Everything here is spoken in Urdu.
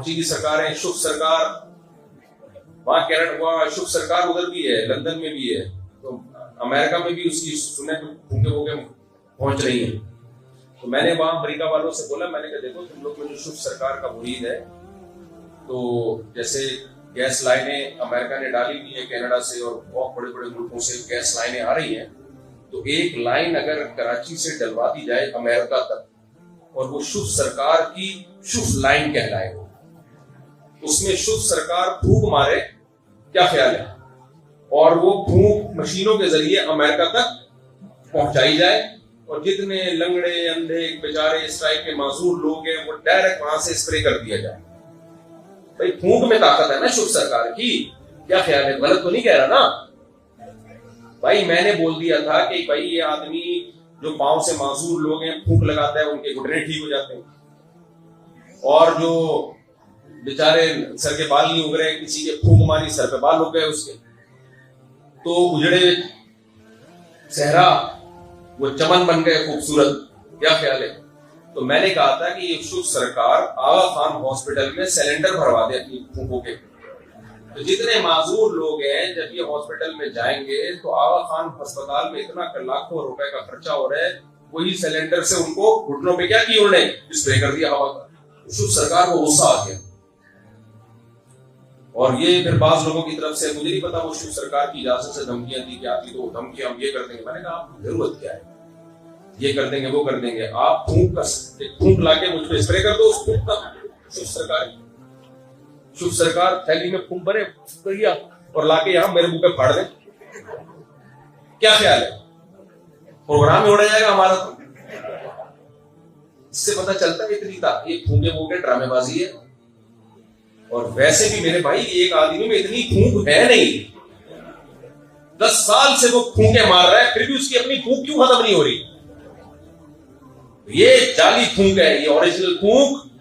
پہنچی کی سرکاریں، شوف سرکار وہاں کینیڈا، وہاں شوف سرکار ادھر بھی ہے، لندن میں بھی ہے، تو امریکہ میں بھی اس کی سنیں پھونکے پھونکے پہنچ رہی ہیں. تو میں نے وہاں امریکہ والوں سے بولا، میں نے کہا دیکھو تم لوگ میں جو شوف سرکار کا مرید ہے، تو جیسے گیس لائنیں امریکہ نے ڈالی ہوئی ہیں کینیڈا سے اور بہت بڑے بڑے ملکوں سے گیس لائنیں آ رہی ہیں، تو ایک لائن اگر کراچی سے ڈلوا دی جائے امریکہ تک اور وہ شوف سرکار کی شوف لائن کہلائے، اس میں شوف سرکار پھونک مارے، کیا خیال ہے؟ اور وہ پھونک مشینوں کے ذریعے امریکہ تک پہنچائی جائے اور جتنے لنگڑے اندھے بیچارے اسٹرائک کے معذور لوگ ہیں وہ ڈائریکٹ وہاں سے اسپرے کر دیا جائے. بھائی پھونک میں طاقت ہے نا شوف سرکار کی، کیا خیال ہے؟ غلط تو نہیں کہہ رہا نا بھائی؟ میں نے بول دیا تھا کہ بھائی یہ آدمی جو پاؤں سے معذور لوگ ہیں پھونک لگاتا ہے ان کے گھٹنے ٹھیک ہو جاتے ہیں، اور جو بیچارے سر کے بال نہیں اگ رہے، کسی کے پھونک ماری سر پہ بال اگ گئے اس کے، تو اجڑے صحرا وہ چمن بن گئے خوبصورت، کیا خیال ہے؟ تو میں نے کہا تھا کہ یہ شوف سرکار آغا خان ہاسپٹل میں سلنڈر بھروا دے اپنی پھونکوں کے، تو جتنے معذور لوگ ہیں جب یہ ہاسپٹل میں جائیں گے تو آغا خان ہسپتال میں اتنا لاکھوں روپے کا خرچہ ہو رہا ہے، وہی سلنڈر سے ان کو گھٹنوں پہ کیا کی انہوں نے اسپرے کر دیا ہوا کا. شوف سرکار کو غصہ آ گیا، اور یہ پھر بعض لوگوں کی طرف سے، مجھے نہیں پتا وہ شوف سرکار کی اجازت سے دھمکیاں دی کہ آتی تو دھمکیاں ہم یہ کر دیں گے. میں نے کہا آپ کی ضرورت کیا ہے، یہ کر دیں گے وہ کر دیں گے، آپ پھونک لا کے مجھ پہ اسپرے کر دو اس پھونک کا. شوف سرکار تھیلی میں پھونک بھرے کیا اور لا کے یہاں میرے منہ پہ پھاڑ دیں، کیا خیال ہے؟ پروگرام ہی اڑا جائے گا ہمارا. تو اس سے پتہ چلتا ہے اتنی یہ پھونکے پھونکے ڈرامے بازی ہے. اور ویسے بھی میرے بھائی ایک آدمی میں اتنی پھونک ہے نہیں، 10 سال سے وہ پھونکے مار رہا ہے پھر بھی اس کی اپنی پھونک کیوں ختم نہیں ہو رہی؟ یہ جعلی پھونک ہے، یہ اوریجنل پھونک